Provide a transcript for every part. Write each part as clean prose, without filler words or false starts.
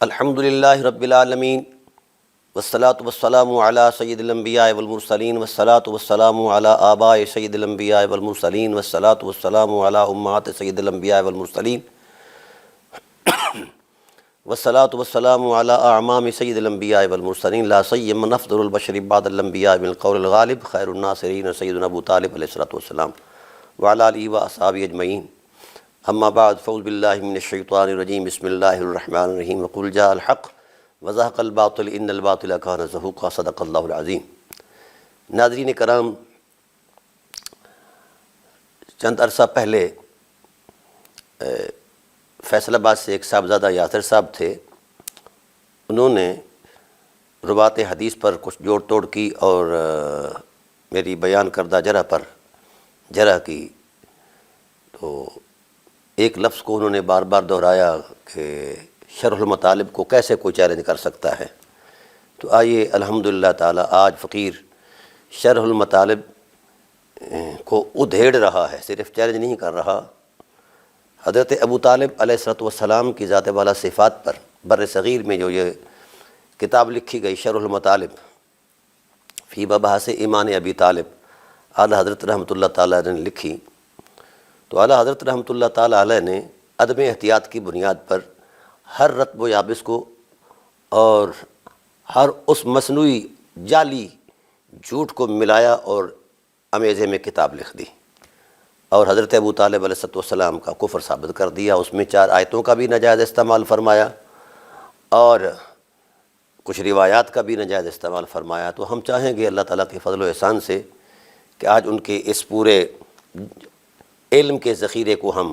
الحمدللہ رب العالمین والصلاة والسلام علی سید الانبیاء والمرسلین والصلاة والسلام علی آباء سید الانبیاء والمرسلین والصلاة والسلام علی امہات سید الانبیاء والمرسلین والصلاة والسلام علی اعمام سید الانبیاء والمرسلین لا سیما افضل البشر بعد الانبیاء بالقول الغالب خیر الناصرین سیدنا ابو طالب علیہ السلام وعلی آلہ واصحابہ اجمعین اما بعد فاعوذ باللہ من الشیطان الرجیم بسم اللہ الرحمن الرحیم وقل جاء الحق وزهق الباطل ان الباطل کان زہوقا صدق اللہ العظیم۔ ناظرین کرام، چند عرصہ پہلے فیصل آباد سے ایک صاحبزادہ یاسر صاحب تھے، انہوں نے روات حدیث پر کچھ جوڑ توڑ کی اور میری بیان کردہ جرح پر جرح کی، تو ایک لفظ کو انہوں نے بار بار دہرایا کہ شرح المطالب کو کیسے کوئی چیلنج کر سکتا ہے۔ تو آئیے الحمدللہ تعالی آج فقیر شرح المطالب کو ادھیڑ رہا ہے، صرف چیلنج نہیں کر رہا۔ حضرت ابو طالب علیہ السلام کی ذات والا صفات پر بر صغیر میں جو یہ کتاب لکھی گئی شرح المطالب فی مباحث ایمان ابی طالب، اعلیٰ حضرت رحمۃ اللہ تعالیٰ نے لکھی، تو اعلیٰ حضرت رحمۃ اللہ تعالیٰ علیہ نے عدم احتیاط کی بنیاد پر ہر رطب و یابس کو اور ہر اس مصنوعی جعلی جھوٹ کو ملایا اور امیزے میں کتاب لکھ دی، اور حضرت ابو طالب علیہ السلام کا کفر ثابت کر دیا۔ اس میں 4 آیتوں کا بھی ناجائز استعمال فرمایا اور کچھ روایات کا بھی ناجائز استعمال فرمایا۔ تو ہم چاہیں گے اللہ تعالیٰ کے فضل و احسان سے کہ آج ان کے اس پورے علم کے ذخیرے کو ہم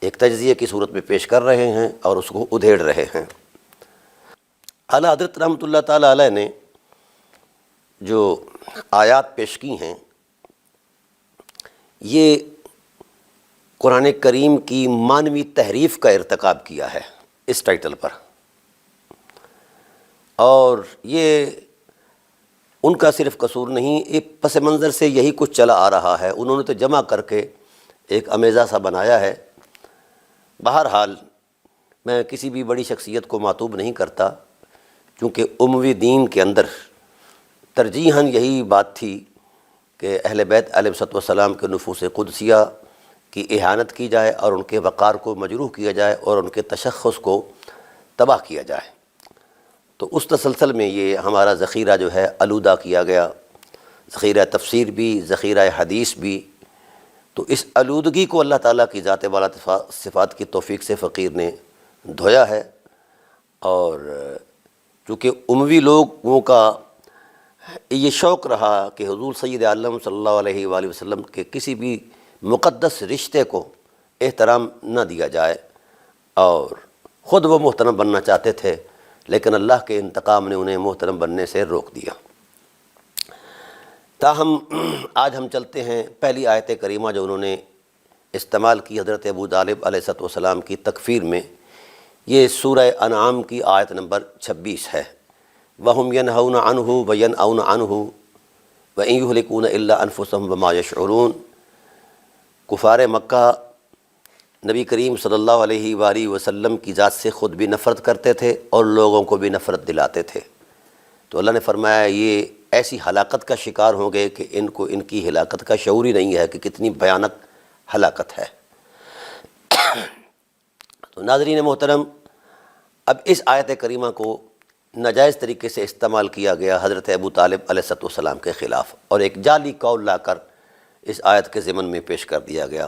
ایک تجزیے کی صورت میں پیش کر رہے ہیں اور اس کو ادھیڑ رہے ہیں۔ اعلیٰ حضرت رحمۃ اللہ تعالیٰ علیہ نے جو آیات پیش کی ہیں، یہ قرآن کریم کی معنوی تحریف کا ارتکاب کیا ہے اس ٹائٹل پر، اور یہ ان کا صرف قصور نہیں، ایک پس منظر سے یہی کچھ چلا آ رہا ہے۔ انہوں نے تو جمع کر کے ایک امیزہ سا بنایا ہے۔ بہرحال میں کسی بھی بڑی شخصیت کو معتوب نہیں کرتا، کیونکہ اموی دین کے اندر ترجیحاً یہی بات تھی کہ اہل بیت علیہ السلام کے نفوس قدسیہ کی اہانت کی جائے اور ان کے وقار کو مجروح کیا جائے اور ان کے تشخص کو تباہ کیا جائے۔ تو اس تسلسل میں یہ ہمارا ذخیرہ جو ہے آلودہ کیا گیا، ذخیرہ تفسیر بھی، ذخیرہ حدیث بھی۔ تو اس آلودگی کو اللہ تعالیٰ کی ذات والا صفات کی توفیق سے فقیر نے دھویا ہے، اور چونکہ اموی لوگوں کا یہ شوق رہا کہ حضور سید عالم صلی اللہ علیہ وآلہ وسلم کے کسی بھی مقدس رشتے کو احترام نہ دیا جائے، اور خود وہ محترم بننا چاہتے تھے، لیکن اللہ کے انتقام نے انہیں محترم بننے سے روک دیا۔ تاہم آج ہم چلتے ہیں پہلی آیت کریمہ جو انہوں نے استعمال کی حضرت ابو طالب علیہ السلام کی تکفیر میں، یہ سورہ انعام کی آیت نمبر 26 ہے۔ وَهُمْ يَنْهَوْنَ عَنْهُ وَيَنْأَوْنَ عَنْهُ وَإِنْ يُهْلِكُونَ إِلَّا أَنفُسَهُمْ وَمَا يَشْعُرُونَ۔ کفار مکہ نبی کریم صلی اللہ علیہ وآلہ وسلم کی ذات سے خود بھی نفرت کرتے تھے اور لوگوں کو بھی نفرت دلاتے تھے۔ تو اللہ نے فرمایا یہ ایسی ہلاکت کا شکار ہوں گے کہ ان کو ان کی ہلاکت کا شعور ہی نہیں ہے کہ کتنی بھیانک ہلاکت ہے۔ تو ناظرین محترم، اب اس آیت کریمہ کو ناجائز طریقے سے استعمال کیا گیا حضرت ابو طالب علیہ السلام کے خلاف، اور ایک جعلی قول لا کر اس آیت کے ضمن میں پیش کر دیا گیا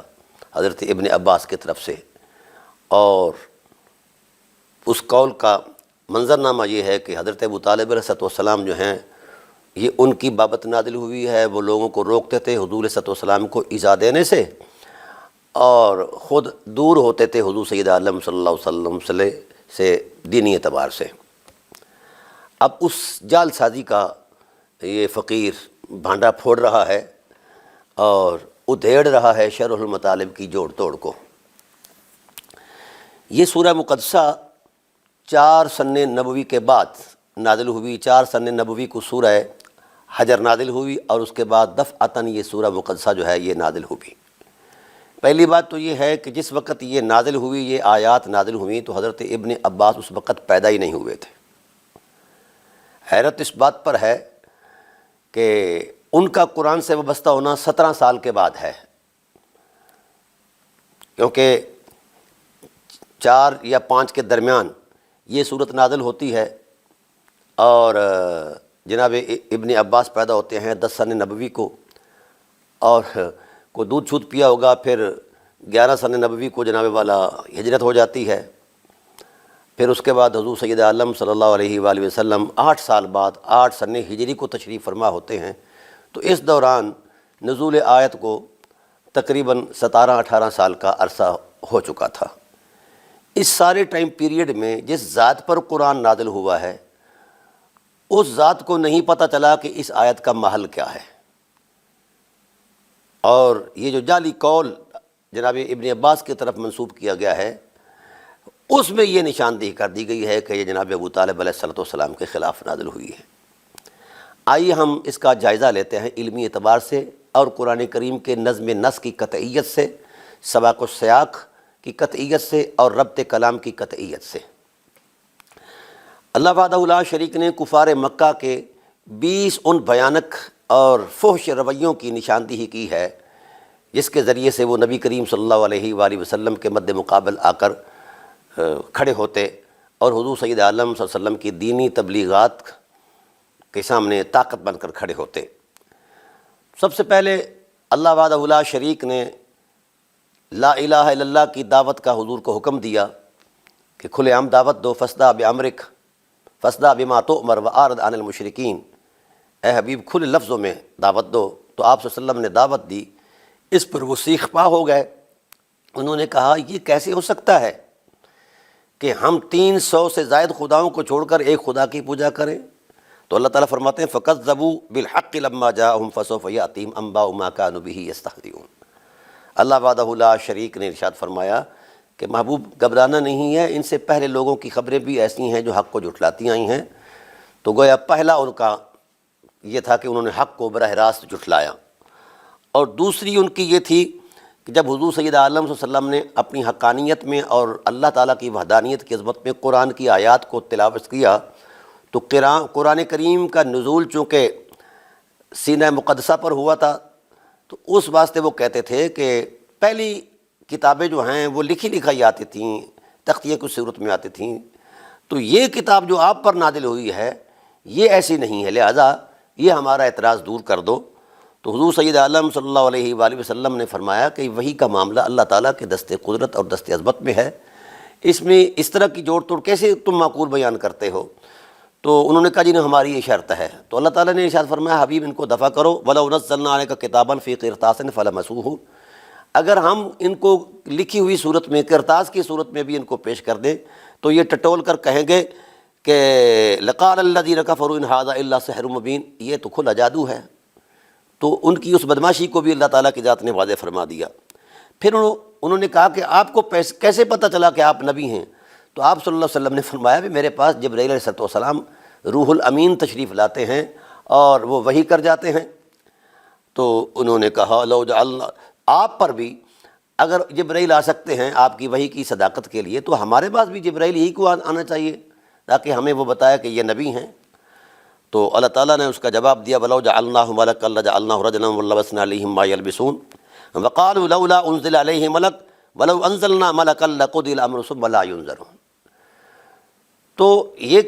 حضرت ابن عباس کی طرف سے، اور اس قول کا منظرنامہ یہ ہے کہ حضرت ابو طالب علیہ السلام جو ہیں، یہ ان کی بابت نازل ہوئی ہے۔ وہ لوگوں کو روکتے تھے حضور علیہ السلام کو ایذا دینے سے، اور خود دور ہوتے تھے حضور سید عالم صلی اللہ علیہ وسلم سے دینی اعتبار سے۔ اب اس جال سازی کا یہ فقیر بھانڈا پھوڑ رہا ہے اور ادھیڑ رہا ہے شرح المطالب کی جوڑ توڑ کو۔ یہ سورہ مقدسہ 4 سن نبوی کے بعد نازل ہوئی۔ 4 سن نبوی کو سورہ حجر نازل ہوئی، اور اس کے بعد دفعتاً یہ سورہ مقدسہ جو ہے یہ نازل ہوئی۔ پہلی بات تو یہ ہے کہ جس وقت یہ نازل ہوئی، یہ آیات نازل ہوئیں، تو حضرت ابن عباس اس وقت پیدا ہی نہیں ہوئے تھے۔ حیرت اس بات پر ہے کہ ان کا قرآن سے وابستہ ہونا 17 سال کے بعد ہے، کیونکہ 4 یا 5 کے درمیان یہ صورت نازل ہوتی ہے، اور جناب ابن عباس پیدا ہوتے ہیں 10 سن نبوی کو، اور کو دودھ چھوت پیا ہوگا، پھر 11 سن نبوی کو جناب والا ہجرت ہو جاتی ہے، پھر اس کے بعد حضور سید عالم صلی اللہ علیہ وآلہ وسلم 8 سال بعد 8 سن ہجری کو تشریف فرما ہوتے ہیں۔ تو اس دوران نزول آیت کو تقریباً 17-18 سال کا عرصہ ہو چکا تھا۔ اس سارے ٹائم پیریڈ میں جس ذات پر قرآن نازل ہوا ہے، اس ذات کو نہیں پتہ چلا کہ اس آیت کا محل کیا ہے، اور یہ جو جعلی قول جناب ابن عباس کی طرف منسوب کیا گیا ہے، اس میں یہ نشاندہی کر دی گئی ہے کہ یہ جناب ابو طالب علیہ السلام کے خلاف نازل ہوئی ہے۔ آئیے ہم اس کا جائزہ لیتے ہیں علمی اعتبار سے، اور قرآن کریم کے نظم نص کی قطعیت سے، سباق و سیاق کی قطعیت سے، اور ربط کلام کی قطعیت سے۔ اللہ وحدہ لا شریک نے کفار مکہ کے 20 ان بھیانک اور فحش رویوں کی نشاندہی کی ہے، جس کے ذریعے سے وہ نبی کریم صلی اللہ علیہ وآلہ وسلم کے مد مقابل آ کر کھڑے ہوتے، اور حضور سید عالم صلی اللہ علیہ وسلم کی دینی تبلیغات کے سامنے طاقت بن کر کھڑے ہوتے۔ سب سے پہلے اللہ وحدہ لا شریک نے لا الہ الا اللہ کی دعوت کا حضور کو حکم دیا کہ کھلے عام دعوت دو، فاصدع بامرک فاصدع بما تؤمر واعرض عن المشرکین، اے حبیب کھلے لفظوں میں دعوت دو۔ تو آپ صلی اللہ علیہ وسلم نے دعوت دی، اس پر وہ سیخ پا ہو گئے۔ انہوں نے کہا یہ کیسے ہو سکتا ہے کہ ہم 300 سے زائد خداؤں کو چھوڑ کر ایک خدا کی پوجا کریں؟ تو اللہ تعالیٰ فرماتے ہیں فَكَذَّبُوا بِالْحَقِّ لَمَّا جَاءَهُمْ فَسَوْفَ يَأْتِيهِمْ أَنبَاءُ مَا كَانُوا بِهِ يَسْتَهْزِئُونَ۔ اللہ وحدہ لا شریک نے ارشاد فرمایا کہ محبوب گھبرانا نہیں ہے، ان سے پہلے لوگوں کی خبریں بھی ایسی ہیں جو حق کو جھٹلاتی آئی ہیں۔ تو گویا پہلا ان کا یہ تھا کہ انہوں نے حق کو براہ راست جھٹلایا، اور دوسری ان کی یہ تھی کہ جب حضور سید عالم صلی اللہ علیہ وسلم نے اپنی حقانیت میں اور اللہ تعالیٰ کی وحدانیت کی عظمت میں قرآن کی آیات کو تلاوت کیا، تو قرآن کریم کا نزول چونکہ سینہ مقدسہ پر ہوا تھا، تو اس واسطے وہ کہتے تھے کہ پہلی کتابیں جو ہیں وہ لکھی لکھائی آتی تھیں، تختیے کی صورت میں آتی تھیں، تو یہ کتاب جو آپ پر نازل ہوئی ہے یہ ایسی نہیں ہے، لہذا یہ ہمارا اعتراض دور کر دو۔ تو حضور سید عالم صلی اللہ علیہ وآلہ وسلم نے فرمایا کہ وحی کا معاملہ اللہ تعالیٰ کے دست قدرت اور دست عظمت میں ہے، اس میں اس طرح کی جوڑ توڑ کیسے تم معقول بیان کرتے ہو؟ تو انہوں نے کہا جی ہماری یہ شرط ہے۔ تو اللہ تعالیٰ نے ارشاد فرمایا حبیب ان کو دفع کرو، وَلَوْ نَزَّلْنَا عَلَيْكَ كِتَابًا فِي قِرْطَاسٍ فَلَمَسُوهُ، اگر ہم ان کو لکھی ہوئی صورت میں، کرتاس کی صورت میں بھی ان کو پیش کر دیں تو یہ ٹٹول کر کہیں گے کہ لَقَالَ الَّذِينَ كَفَرُوا إِنْ هَٰذَا إِلَّا سِحْرٌ مُّبِينٌ، یہ تو کھلا جادو ہے۔ تو ان کی اس بدماشی کو بھی اللہ تعالیٰ کی ذات نے واضح فرما دیا۔ پھر انہوں نے کہا کہ آپ کو کیسے پتہ چلا کہ آپ نبی ہیں؟ تو آپ صلی اللہ علیہ وسلم نے فرمایا کہ میرے پاس جبرائیل علیہ السلام روح الامین تشریف لاتے ہیں اور وہ وحی کر جاتے ہیں۔ تو انہوں نے کہا لو جعلنا، آپ پر بھی اگر جبرائیل آ سکتے ہیں آپ کی وحی کی صداقت کے لیے، تو ہمارے پاس بھی جبرائیل ہی کو آنا چاہیے تاکہ ہمیں وہ بتایا کہ یہ نبی ہیں۔ تو اللہ تعالیٰ نے اس کا جواب دیا وَلَوْ جَعَلْنَاهُ مَلَكًا لَجَعَلْنَاهُ رَجُلًا وَلَبَسْنَا عَلَيْهِم مَّا يَلْبِسُونَ وَقَالُوا لَوْلَا أُنزِلَ عَلَيْهِ مَلَكٌ وَلَوْ أَنزَلْنَا مَلَكًا لَقُضِيَ الْأَمْرُ ثُمَّ لَا يُنظَرُونَ۔ تو یہ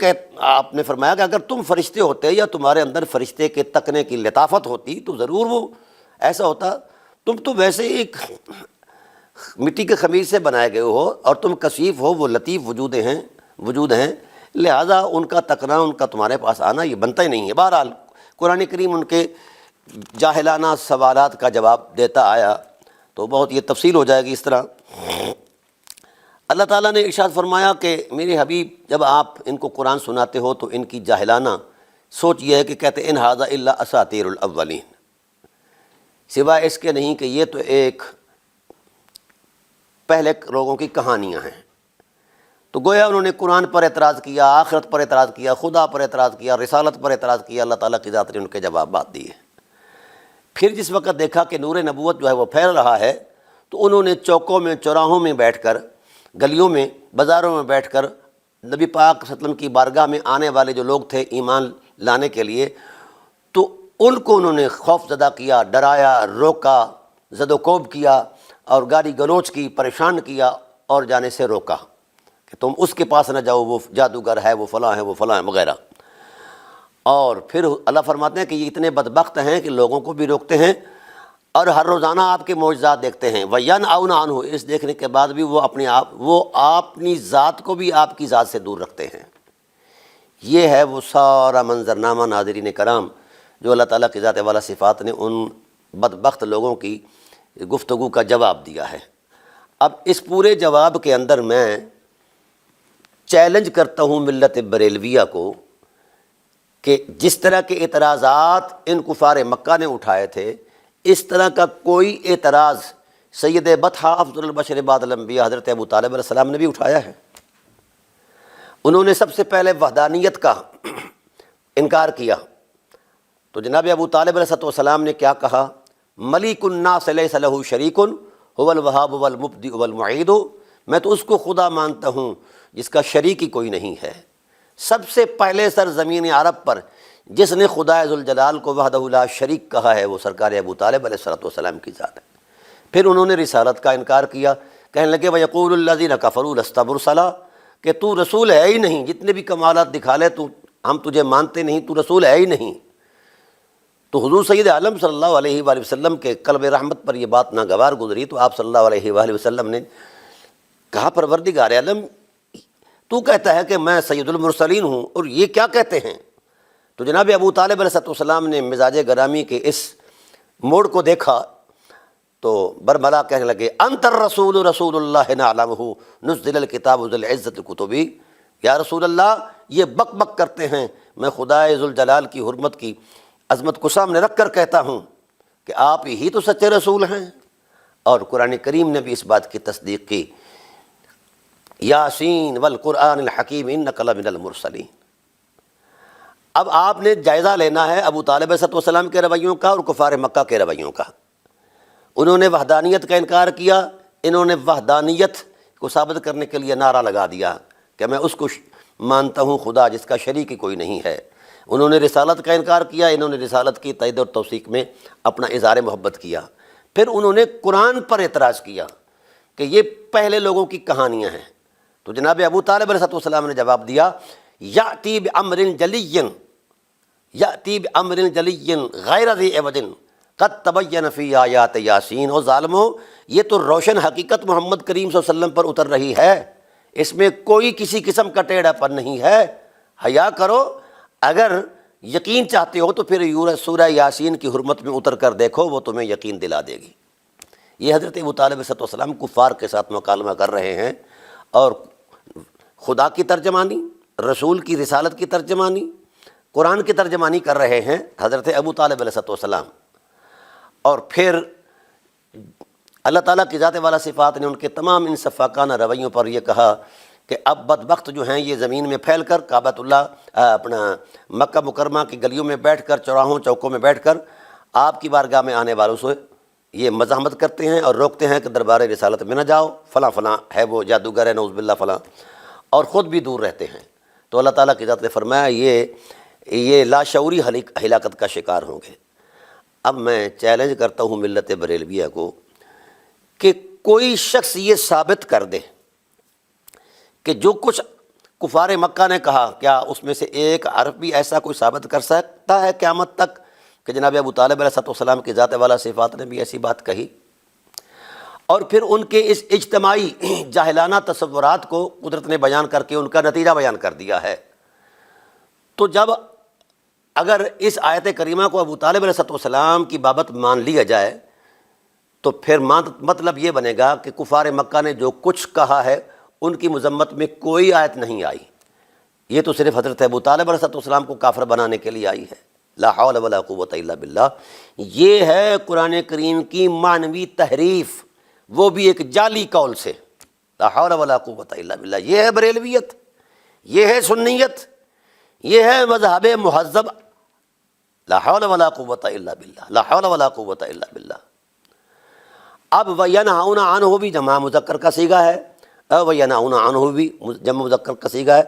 آپ نے فرمایا کہ اگر تم فرشتے ہوتے یا تمہارے اندر فرشتے کے تکنے کی لطافت ہوتی تو ضرور وہ ایسا ہوتا۔ تم تو ویسے ایک مٹی کے خمیر سے بنائے گئے ہو اور تم کثیف ہو، وہ لطیف وجود ہیں، لہذا ان کا تکنا، ان کا تمہارے پاس آنا یہ بنتا ہی نہیں ہے۔ بہرحال قرآن کریم ان کے جاہلانہ سوالات کا جواب دیتا آیا، تو بہت یہ تفصیل ہو جائے گی اس طرح۔ اللہ تعالیٰ نے ارشاد فرمایا کہ میرے حبیب جب آپ ان کو قرآن سناتے ہو تو ان کی جاہلانہ سوچ یہ ہے کہ کہتے ان ھذا الا اساطیر الاولین، سوائے اس کے نہیں کہ یہ تو ایک پہلے لوگوں کی کہانیاں ہیں۔ تو گویا انہوں نے قرآن پر اعتراض کیا، آخرت پر اعتراض کیا، خدا پر اعتراض کیا، رسالت پر اعتراض کیا، اللہ تعالیٰ کی ذات نے ان کے جوابات دیے۔ پھر جس وقت دیکھا کہ نور نبوت جو ہے وہ پھیل رہا ہے، تو انہوں نے چوکوں میں، چوراہوں میں بیٹھ کر، گلیوں میں، بازاروں میں بیٹھ کر نبی پاک صلی اللہ علیہ وسلم کی بارگاہ میں آنے والے جو لوگ تھے ایمان لانے کے لیے، تو ان کو انہوں نے خوف زدہ کیا، ڈرایا، روکا، زد و کوب کیا اور گالی گلوچ کی، پریشان کیا اور جانے سے روکا کہ تم اس کے پاس نہ جاؤ، وہ جادوگر ہے، وہ فلاں ہے، وہ فلاں ہے وغیرہ۔ اور پھر اللہ فرماتے ہیں کہ یہ اتنے بدبخت ہیں کہ لوگوں کو بھی روکتے ہیں اور ہر روزانہ آپ کے معجزات دیکھتے ہیں، وَيَنْأَوْنَ عَنْهُ، اس دیکھنے کے بعد بھی وہ اپنی ذات کو بھی آپ کی ذات سے دور رکھتے ہیں۔ یہ ہے وہ سارا منظرنامہ ناظرین کرام جو اللہ تعالیٰ کی ذات والا صفات نے ان بدبخت لوگوں کی گفتگو کا جواب دیا ہے۔ اب اس پورے جواب کے اندر میں چیلنج کرتا ہوں ملت بریلویہ کو کہ جس طرح کے اعتراضات ان کفار مکہ نے اٹھائے تھے، اس طرح کا کوئی اعتراض سید بطحہ افضل البشر بعد الانبیاء حضرت ابو طالب علیہ السلام نے بھی اٹھایا ہے۔ انہوں نے سب سے پہلے وحدانیت کا انکار کیا، تو جناب ابو طالب علیہ السلام نے کیا کہا؟ ملیک الناس لیس لہ شریک هو الوہاب والمبدئ والمعید، میں تو اس کو خدا مانتا ہوں جس کا شریک ہی کوئی نہیں ہے۔ سب سے پہلے سرزمین عرب پر جس نے خدا ذوالجلال کو وحدہ لا شریک کہا ہے وہ سرکار ابو طالب علیہ السلام کی ذات ہے۔ پھر انہوں نے رسالت کا انکار کیا، کہنے لگے وَيَقُولُ الَّذِينَ كَفَرُوا لَسْتَ مُرْسَلًا، کہ تو رسول ہے ہی نہیں، جتنے بھی کمالات دکھا لے تو ہم تجھے مانتے نہیں، تو رسول ہے ہی نہیں۔ تو حضور سید عالم صلی اللہ علیہ وآلہ وسلم کے قلب رحمت پر یہ بات ناگوار گزری، تو آپ صلی اللہ علیہ وآلہ وسلم نے کہا پروردگار عالم تو کہتا ہے کہ میں سید المرسلین ہوں اور یہ کیا کہتے ہیں؟ تو جناب ابو طالب علیہ السلام نے مزاج گرامی کے اس موڑ کو دیکھا تو برملا کہنے لگے انت الرسول رسول اللہ نعلمہ نزل الکتاب ذو العزت کتبی، یا رسول اللہ یہ بک بک کرتے ہیں، میں خدائے ذوالجلال کی حرمت کی عظمت کو سامنے رکھ کر کہتا ہوں کہ آپ ہی تو سچے رسول ہیں۔ اور قرآن کریم نے بھی اس بات کی تصدیق کی، یاسین والقرآن الحکیم انک لمن المرسلین۔ اب آپ نے جائزہ لینا ہے ابو طالب علیہ السلام کے رویوں کا اور کفار مکہ کے رویوں کا۔ انہوں نے وحدانیت کا انکار کیا، انہوں نے وحدانیت کو ثابت کرنے کے لیے نعرہ لگا دیا کہ میں اس کو مانتا ہوں خدا جس کا شریک کوئی نہیں ہے۔ انہوں نے رسالت کا انکار کیا، انہوں نے رسالت کی تائید اور توثیق میں اپنا اظہار محبت کیا۔ پھر انہوں نے قرآن پر اعتراض کیا کہ یہ پہلے لوگوں کی کہانیاں ہیں۔ تو جناب ابو طالب علیہ السلام نے جواب دیا یأتی بأمر جلی یأتی بأمر جلی غیر ذی عوج قد تبین فی آیات یاسین، اور ظالموں یہ تو روشن حقیقت محمد کریم صلی اللہ علیہ وسلم پر اتر رہی ہے، اس میں کوئی کسی قسم کا ٹیڑھا پن نہیں ہے۔ حیا کرو، اگر یقین چاہتے ہو تو پھر سورہ یاسین کی حرمت میں اتر کر دیکھو، وہ تمہیں یقین دلا دے گی۔ یہ حضرت ابو طالب علیہ السلام کفار کے ساتھ مکالمہ کر رہے ہیں اور خدا کی ترجمانی، رسول کی رسالت کی ترجمانی، قرآن کی ترجمانی کر رہے ہیں حضرت ابو طالب علیہ السلام۔ اور پھر اللہ تعالیٰ کی ذات والا صفات نے ان کے تمام ان سفاکانہ رویوں پر یہ کہا کہ اب بدبخت جو ہیں یہ زمین میں پھیل کر کعبۃ اللہ اپنا مکہ مکرمہ کی گلیوں میں بیٹھ کر، چوراہوں چوکوں میں بیٹھ کر آپ کی بارگاہ میں آنے والوں سے یہ مزاحمت کرتے ہیں اور روکتے ہیں کہ دربار رسالت میں نہ جاؤ، فلاں فلاں ہے وہ جادوگر ہے نعوذ باللہ فلاں، اور خود بھی دور رہتے ہیں۔ تو اللہ تعالیٰ کی ذات نے فرمایا یہ لاشعوری ہلاکت کا شکار ہوں گے۔ اب میں چیلنج کرتا ہوں ملت بریلویہ کو کہ کوئی شخص یہ ثابت کر دے کہ جو کچھ کفار مکہ نے کہا، کیا اس میں سے ایک حرف بھی ایسا کوئی ثابت کر سکتا ہے قیامت تک کہ جناب ابو طالب علیہ السلام کی ذات والا صفات نے بھی ایسی بات کہی؟ اور پھر ان کے اس اجتماعی جاہلانہ تصورات کو قدرت نے بیان کر کے ان کا نتیجہ بیان کر دیا ہے۔ تو جب اگر اس آیت کریمہ کو ابو طالب علیہ السلام کی بابت مان لیا جائے تو پھر مطلب یہ بنے گا کہ کفار مکہ نے جو کچھ کہا ہے ان کی مذمت میں کوئی آیت نہیں آئی، یہ تو صرف حضرت ابو طالب علیہ السلام کو کافر بنانے کے لیے آئی ہے۔ لا حول ولا قوت الا باللہ، یہ ہے قرآن کریم کی معنوی تحریف، وہ بھی ایک جعلی قول سے۔ لا حول ولا قوت الا باللہ، یہ ہے بریلویت، یہ ہے سنیت، یہ ہے مذہب مہذب۔ لا حول ولا قوت الا باللہ، لا حول ولا قوت الا باللہ۔ اب وینہون عنہ بھی جمع مذکر کا صیغہ ہے، وینہون عنہ بھی جمع مذکر کا صیغہ ہے،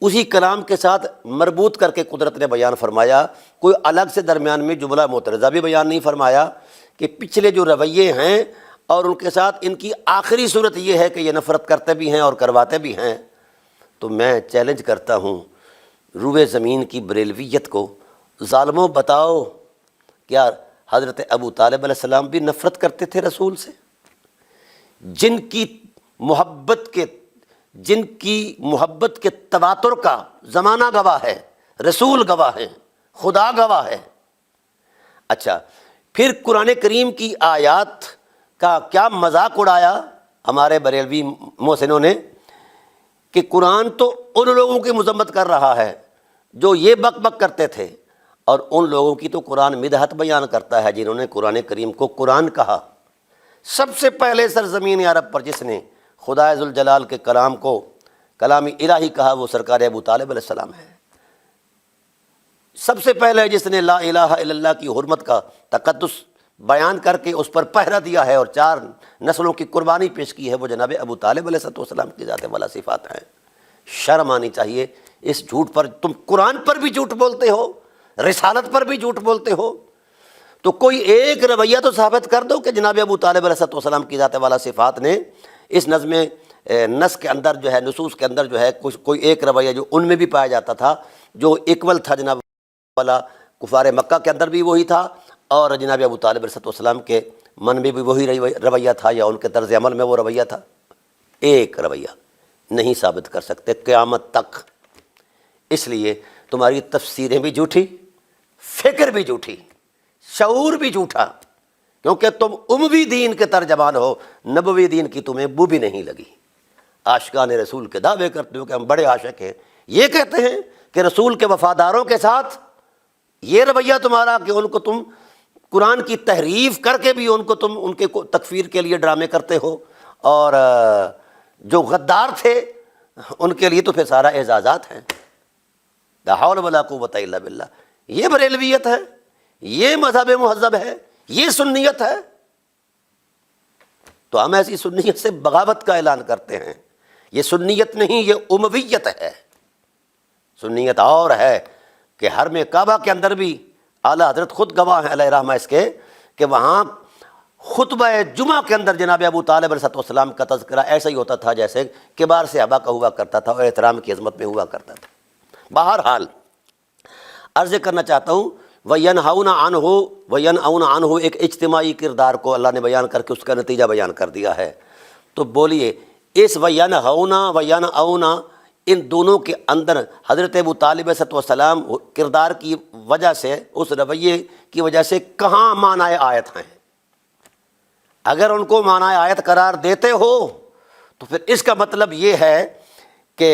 اسی کلام کے ساتھ مربوط کر کے قدرت نے بیان فرمایا، کوئی الگ سے درمیان میں جملہ معترضہ بھی بیان نہیں فرمایا کہ پچھلے جو رویے ہیں اور ان کے ساتھ ان کی آخری صورت یہ ہے کہ یہ نفرت کرتے بھی ہیں اور کرواتے بھی ہیں۔ تو میں چیلنج کرتا ہوں روئے زمین کی بریلویت کو، ظالموں بتاؤ کیا حضرت ابو طالب علیہ السلام بھی نفرت کرتے تھے رسول سے؟ جن کی محبت کے تواتر کا زمانہ گواہ ہے، رسول گواہ ہیں، خدا گواہ ہے۔ اچھا، پھر قرآن کریم کی آیات کا کیا مذاق اڑایا ہمارے بریلوی محسنوں نے کہ قرآن تو ان لوگوں کی مذمت کر رہا ہے جو یہ بک بک کرتے تھے، اور ان لوگوں کی تو قرآن مدحت بیان کرتا ہے جنہوں نے قرآن کریم کو قرآن کہا۔ سب سے پہلے سرزمین عرب پر جس نے خدا ذوالجلال کے کلام کو کلام الہی کہا وہ سرکار ابو طالب علیہ السلام ہے۔ سب سے پہلے جس نے لا الہ الا اللہ کی حرمت کا تقدس بیان کر کے اس پر پہرا دیا ہے اور 4 نسلوں کی قربانی پیش کی ہے وہ جناب ابو طالب علیہ السلام کی ذات والا صفات ہیں۔ شرم آنی چاہیے اس جھوٹ پر۔ تم قرآن پر بھی جھوٹ بولتے ہو، رسالت پر بھی جھوٹ بولتے ہو، تو کوئی ایک رویہ تو ثابت کر دو کہ جناب ابو طالب علیہ السلام کی ذات والا صفات نے اس نظم نس کے اندر جو ہے، نصوص کے اندر جو ہے کوئی ایک رویہ جو ان میں بھی پایا جاتا تھا، جو ایکول تھا جناب والا کفار مکہ کے اندر بھی وہی تھا اور جناب ابو طالب علیہ السلام کے من میں بھی وہی رویہ تھا یا ان کے طرز عمل میں وہ رویہ تھا۔ ایک رویہ نہیں ثابت کر سکتے قیامت تک۔ اس لیے تمہاری تفسیریں بھی جھوٹی، فکر بھی جھوٹی، شعور بھی جھوٹا، کیونکہ تم اموی دین کے ترجمان ہو، نبوی دین کی تمہیں بو بھی نہیں لگی۔ عاشقان رسول کے دعوے کرتے ہو کہ ہم بڑے عاشق ہیں، یہ کہتے ہیں کہ رسول کے وفاداروں کے ساتھ یہ رویہ تمہارا کہ ان کو تم قرآن کی تحریف کر کے بھی ان کو تم ان کے تکفیر کے لیے ڈرامے کرتے ہو، اور جو غدار تھے ان کے لیے تو پھر سارا اعزازات ہیں۔ لا حول ولا قوت الا باللہ۔ یہ بریلویت ہے، یہ مذہب مہذب ہے، یہ سنیت ہے۔ تو ہم ایسی سنیت سے بغاوت کا اعلان کرتے ہیں۔ یہ سنیت نہیں، یہ امویت ہے۔ سنیت اور ہے کہ حرم کعبہ کے اندر بھی اعلیٰ حضرت خود گواہ ہیں علیہ رحمہ اس کے کہ وہاں خطبہ جمعہ کے اندر جناب ابو طالب علیہ السلام کا تذکرہ ایسا ہی ہوتا تھا جیسے کبار صحابہ کا ہوا کرتا تھا اور احترام کی عظمت میں ہوا کرتا تھا۔ بہرحال عرض کرنا چاہتا ہوں وَيَنْهَوْنَ عَنْهُ وَيَنْأَوْنَ عَنْهُ ایک اجتماعی کردار کو اللہ نے بیان کر کے اس کا نتیجہ بیان کر دیا ہے۔ تو بولیے اس وَيَنْهَوْنَ وَيَنْأَوْنَ ان دونوں کے اندر حضرت ابو طالب علیہ السلام کردار کی وجہ سے، اس رویے کی وجہ سے کہاں معنی آیت ہیں؟ اگر ان کو معنی آیت قرار دیتے ہو تو پھر اس کا مطلب یہ ہے کہ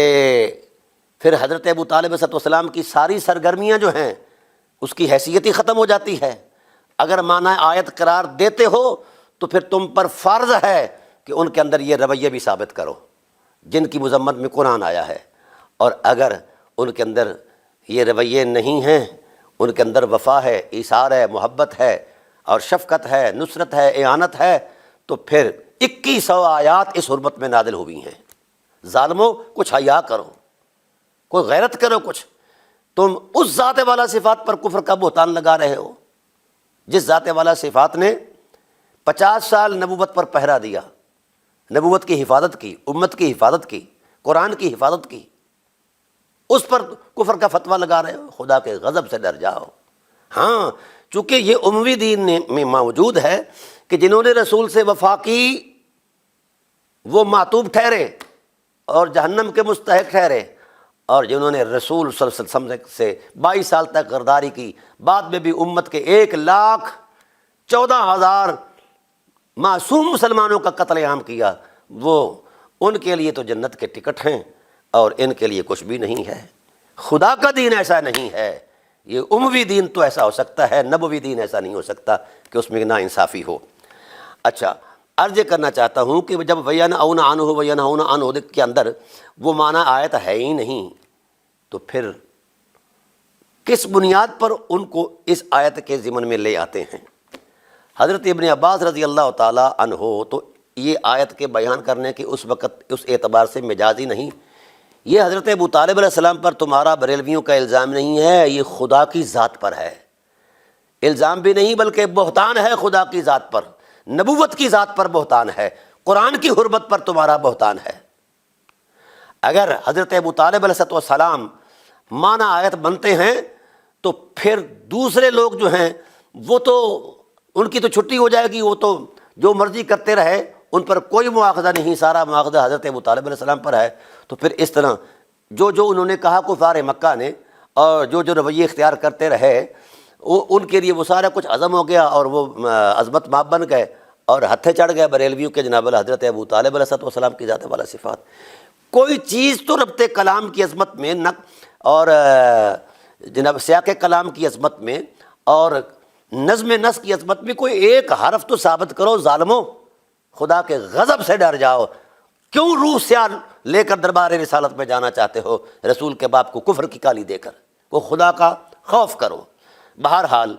پھر حضرت ابو طالب علیہ السلام کی ساری سرگرمیاں جو ہیں اس کی حیثیت ہی ختم ہو جاتی ہے۔ اگر معنی آیت قرار دیتے ہو تو پھر تم پر فرض ہے کہ ان کے اندر یہ رویے بھی ثابت کرو جن کی مذمت میں قرآن آیا ہے، اور اگر ان کے اندر یہ رویے نہیں ہیں، ان کے اندر وفا ہے، ایثار ہے، محبت ہے اور شفقت ہے، نصرت ہے، اعانت ہے، تو پھر 2100 آیات اس حرمت میں نازل ہوئی ہیں۔ ظالموں کچھ حیا کرو، کوئی غیرت کرو کچھ۔ تم اس ذات والا صفات پر کفر کا بہتان لگا رہے ہو جس ذات والا صفات نے 50 سال نبوت پر پہرا دیا، نبوت کی حفاظت کی، امت کی حفاظت کی، قرآن کی حفاظت کی، اس پر کفر کا فتویٰ لگا رہے ہو۔ خدا کے غضب سے ڈر جاؤ۔ ہاں، چونکہ یہ اموی دین میں موجود ہے کہ جنہوں نے رسول سے وفا کی وہ معتوب ٹھہرے اور جہنم کے مستحق ٹھہرے، اور جنہوں نے رسول صلی اللہ علیہ وسلم سے 22 سال تک غداری کی، بعد میں بھی امت کے 1,14,000 معصوم مسلمانوں کا قتل عام کیا، وہ ان کے لیے تو جنت کے ٹکٹ ہیں اور ان کے لیے کچھ بھی نہیں ہے۔ خدا کا دین ایسا نہیں ہے۔ یہ اموی دین تو ایسا ہو سکتا ہے، نبوی دین ایسا نہیں ہو سکتا کہ اس میں ناانصافی ہو۔ اچھا، عرض یہ کرنا چاہتا ہوں کہ جب وَيَنْأَوْنَ عَنْهُ وَيَنْهَوْنَ عَنْهُ کے اندر وہ معنی آیت ہے ہی نہیں، تو پھر کس بنیاد پر ان کو اس آیت کے ضمن میں لے آتے ہیں؟ حضرت ابن عباس رضی اللہ تعالیٰ عنہ تو یہ آیت کے بیان کرنے کے اس وقت اس اعتبار سے مجازی نہیں، یہ حضرت ابو طالب علیہ السلام پر تمہارا بریلویوں کا الزام نہیں ہے، یہ خدا کی ذات پر ہے، الزام بھی نہیں بلکہ بہتان ہے خدا کی ذات پر، نبوت کی ذات پر بہتان ہے، قرآن کی حرمت پر تمہارا بہتان ہے۔ اگر حضرت ابو طالب علیہ السلام معنی آیت بنتے ہیں تو پھر دوسرے لوگ جو ہیں وہ تو ان کی تو چھٹی ہو جائے گی، وہ تو جو مرضی کرتے رہے، ان پر کوئی مواخذہ نہیں، سارا مواخذہ حضرت ابو طالب علیہ السلام پر ہے۔ تو پھر اس طرح جو انہوں نے کہا کفار مکہ نے، اور جو رویے اختیار کرتے رہے، ان کے لیے وہ سارا کچھ عزم ہو گیا اور وہ عظمت ماب بن گئے اور ہتھے چڑھ گئے بریلویوں کے جناب حضرت ابو طالب علیہ السلام کی ذات والا صفات۔ کوئی چیز تو ربط کلام کی عظمت میں نہ، اور جناب سیاق کلام کی عظمت میں اور نظم نس کی عظمت میں کوئی ایک حرف تو ثابت کرو ظالمو، خدا کے غضب سے ڈر جاؤ، کیوں روح سیاہ لے کر دربار رسالت میں جانا چاہتے ہو رسول کے باپ کو کفر کی کالی دے کر، وہ خدا کا خوف کرو۔ بہرحال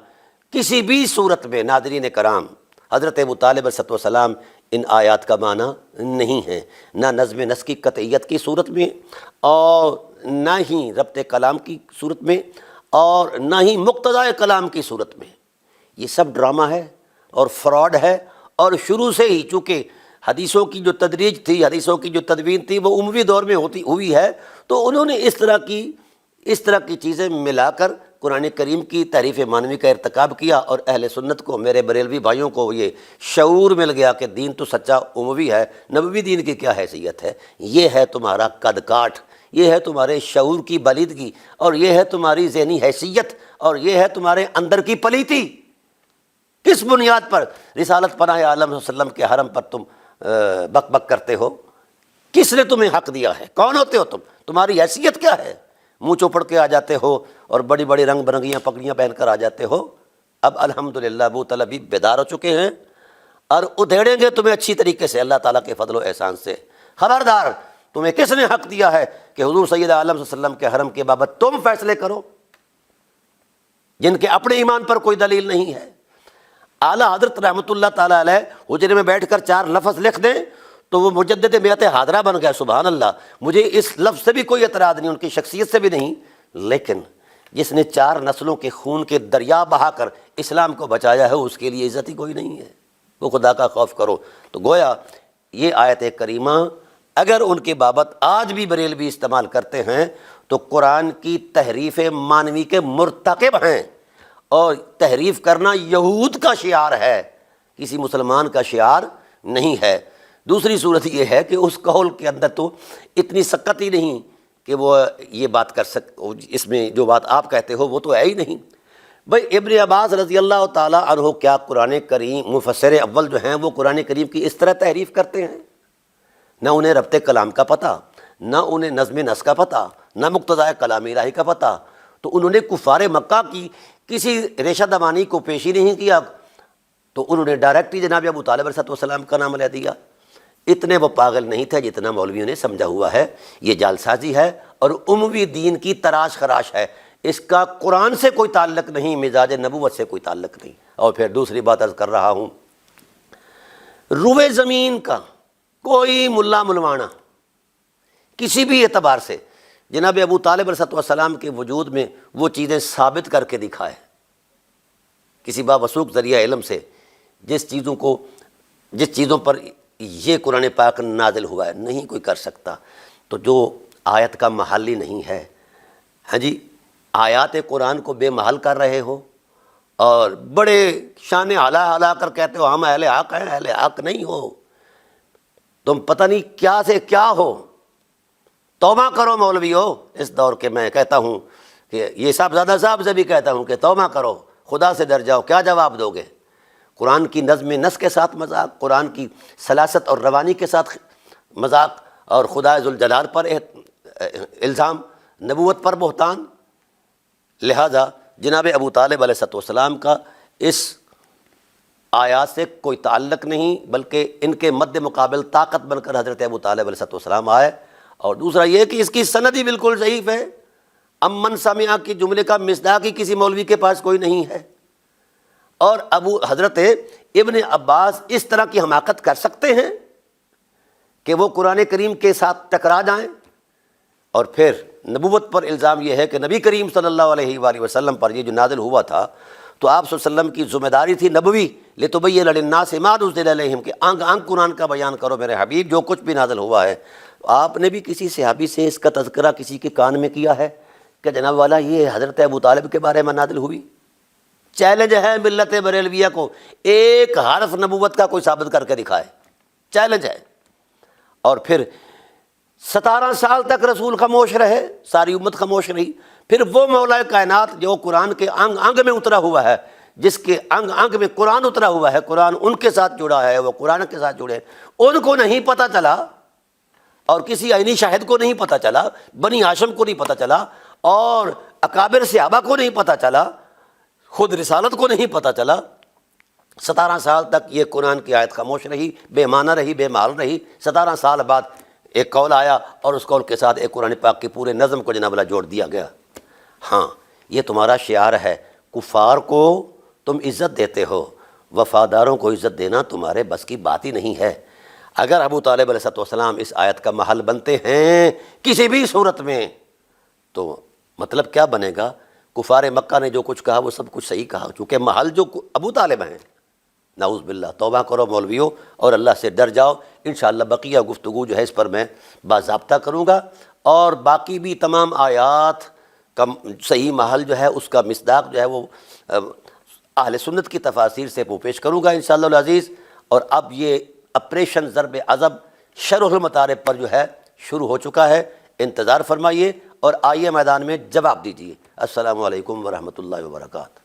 کسی بھی صورت میں ناظرین کرام حضرت ابو طالب علیہ السلام ان آیات کا معنی نہیں ہے، نہ نظم نس کی قطعیت کی صورت میں، اور نہ ہی ربط کلام کی صورت میں، اور نہ ہی مقتضائے کلام کی صورت میں۔ یہ سب ڈرامہ ہے اور فراڈ ہے، اور شروع سے ہی چونکہ حدیثوں کی جو تدریج تھی، حدیثوں کی جو تدوین تھی وہ اموی دور میں ہوئی ہے، تو انہوں نے اس طرح کی چیزیں ملا کر قرآن کریم کی تحریف معنوی کا ارتکاب کیا، اور اہل سنت کو، میرے بریلوی بھائیوں کو یہ شعور مل گیا کہ دین تو سچا اموی ہے، نبوی دین کی کیا حیثیت ہے۔ یہ ہے تمہارا قد کاٹ، یہ ہے تمہارے شعور کی بلیدگی، اور یہ ہے تمہاری ذہنی حیثیت، اور یہ ہے تمہارے اندر کی پلیتی۔ کس بنیاد پر رسالت پناہ عالم صلی اللہ علیہ وسلم کے حرم پر تم بک بک کرتے ہو؟ کس نے تمہیں حق دیا ہے؟ کون ہوتے ہو تم؟ تمہاری حیثیت کیا ہے؟ منہ چوپڑ کے آ جاتے ہو اور بڑی بڑی رنگ برنگیاں پگڑیاں پہن کر آ جاتے ہو۔ اب الحمدللہ ابو طالب بیدار ہو چکے ہیں اور ادھیڑیں گے تمہیں اچھی طریقے سے اللہ تعالیٰ کے فضل و احسان سے۔ خبردار، تمہیں کس نے حق دیا ہے کہ حضور سید عالم صلی اللہ علیہ وسلم کے حرم کے بابت تم فیصلے کرو، جن کے اپنے ایمان پر کوئی دلیل نہیں ہے؟ اعلیٰ حضرت رحمۃ اللہ تعالیٰ علیہ حجرے میں بیٹھ کر 4 لفظ لکھ دیں تو وہ مجدد بیعت حاضرہ بن گیا۔ سبحان اللہ، مجھے اس لفظ سے بھی کوئی اعتراض نہیں، ان کی شخصیت سے بھی نہیں، لیکن جس نے 4 نسلوں کے خون کے دریا بہا کر اسلام کو بچایا ہے اس کے لیے عزت ہی کوئی نہیں ہے۔ وہ خدا کا خوف کرو۔ تو گویا یہ آیت کریمہ اگر ان کے بابت آج بھی بریلوی استعمال کرتے ہیں تو قرآن کی تحریف معنوی کے مرتکب ہیں، اور تحریف کرنا یہود کا شعار ہے، کسی مسلمان کا شعار نہیں ہے۔ دوسری صورت یہ ہے کہ اس قول کے اندر تو اتنی سکت ہی نہیں کہ وہ یہ بات کر اس میں جو بات آپ کہتے ہو وہ تو ہے ہی نہیں۔ بھائی ابن عباس رضی اللہ تعالیٰ عنہ کیا قرآن کریم مفسر اول جو ہیں وہ قرآن کریم کی اس طرح تحریف کرتے ہیں؟ نہ انہیں ربط کلام کا پتہ، نہ انہیں نظم نس کا پتہ، نہ مقتضائے کلام الہی کا پتہ، تو انہوں نے کفار مکہ کی کسی ریشہ دمانی کو پیش ہی نہیں کیا، تو انہوں نے ڈائریکٹ ہی جناب ابو طالب علیہ السلام کا نام لے دیا۔ اتنے وہ پاگل نہیں تھے جتنا مولویوں نے سمجھا ہوا ہے۔ یہ جعل سازی ہے اور اموی دین کی تراش خراش ہے، اس کا قرآن سے کوئی تعلق نہیں، مزاج نبوت سے کوئی تعلق نہیں۔ اور پھر دوسری بات عرض کر رہا ہوں، روئے زمین کا کوئی ملا ملوانا کسی بھی اعتبار سے جناب ابو طالب علیہ السلام کے وجود میں وہ چیزیں ثابت کر کے دکھائے، کسی باوثوق ذریعہ علم سے، جس چیزوں پر یہ قرآن پاک نازل ہوا ہے، نہیں کوئی کر سکتا۔ تو جو آیت کا محل ہی نہیں ہے، ہاں جی، آیات قرآن کو بے محل کر رہے ہو اور بڑے شان اعلیٰ کر کہتے ہو ہم اہل حق ہیں، اہل حق نہیں ہو، تم پتہ نہیں کیا سے کیا ہو۔ توبہ کرو مولویو، اس دور کے میں کہتا ہوں کہ یہ صاحبزادہ صاحب سے بھی کہتا ہوں کہ توبہ کرو، خدا سے ڈر جاؤ۔ کیا جواب دو گے؟ قرآن کی نظم نس کے ساتھ مذاق، قرآن کی سلاست اور روانی کے ساتھ مذاق، اور خدا ذوالجلال پر الزام، نبوت پر بہتان۔ لہذا جناب ابو طالب علیہ السلام کا اس آیات سے کوئی تعلق نہیں، بلکہ ان کے مد مقابل طاقت بن کر حضرت ابو طالب علیہ السلام آئے۔ اور دوسرا یہ کہ اس کی سند ہی بالکل ضعیف ہے، امن سمعہ کی جملے کا مصداق ہی کسی مولوی کے پاس کوئی نہیں ہے۔ اور حضرت ابن عباس اس طرح کی حماقت کر سکتے ہیں کہ وہ قرآن کریم کے ساتھ ٹکرا جائیں؟ اور پھر نبوت پر الزام یہ ہے کہ نبی کریم صلی اللہ علیہ وآلہ وسلم پر یہ جو نازل ہوا تھا تو آپ صلی اللہ علیہ وسلم کی ذمہ داری تھی نبوی لِتُبَيِّنَ لِلنَّاسِ مَا نُزِّلَ إِلَيْهِمْ کہ آنگ آنگ قرآن کا بیان کرو میرے حبیب، جو کچھ بھی نازل ہوا ہے۔ آپ نے بھی کسی صحابی سے اس کا تذکرہ کسی کے کان میں کیا ہے کہ جناب والا یہ حضرت ابو طالب کے بارے میں نازل ہوئی؟ چیلنج ہے ملت بریلویہ کو، ایک حرف نبوت کا کوئی ثابت کر کے دکھائے، چیلنج ہے۔ اور پھر 17 سال تک رسول خاموش رہے، ساری امت خاموش رہی۔ پھر وہ مولا کائنات جو قرآن کے انگ انگ میں اترا ہوا ہے، جس کے انگ انگ میں قرآن اترا ہوا ہے، قرآن ان کے ساتھ جڑا ہے، وہ قرآن کے ساتھ جڑے، ان کو نہیں پتہ چلا، اور کسی عینی شاہد کو نہیں پتہ چلا، بنی ہاشم کو نہیں پتہ چلا، اور اکابر صحابہ کو نہیں پتہ چلا، خود رسالت کو نہیں پتہ چلا۔ 17 سال تک یہ قرآن کی آیت خاموش رہی، بے معنی رہی، بے مال رہی۔ 17 سال بعد ایک قول آیا اور اس قول کے ساتھ ایک قرآن پاک کے پورے نظم کو جناب اللہ جوڑ دیا گیا۔ ہاں یہ تمہارا شعار ہے، کفار کو تم عزت دیتے ہو، وفاداروں کو عزت دینا تمہارے بس کی بات ہی نہیں ہے۔ اگر ابو طالب علیہ السلام اس آیت کا محل بنتے ہیں کسی بھی صورت میں تو مطلب کیا بنے گا؟ کفار مکہ نے جو کچھ کہا وہ سب کچھ صحیح کہا، چونکہ محل جو ابو طالب ہیں۔ نعوذ باللہ، توبہ کرو مولویوں اور اللہ سے ڈر جاؤ۔ انشاءاللہ بقیہ گفتگو جو ہے اس پر میں باضابطہ کروں گا، اور باقی بھی تمام آیات کا صحیح محل جو ہے اس کا مصداق جو ہے وہ اہل سنت کی تفاسیر سے وہ پیش کروں گا انشاءاللہ العزیز۔ اور اب یہ آپریشن ضرب عضب شرح المطالب پر جو ہے شروع ہو چکا ہے، انتظار فرمائیے اور آئیے میدان میں جواب دیجیے۔ السلام علیکم ورحمۃ اللہ وبرکاتہ۔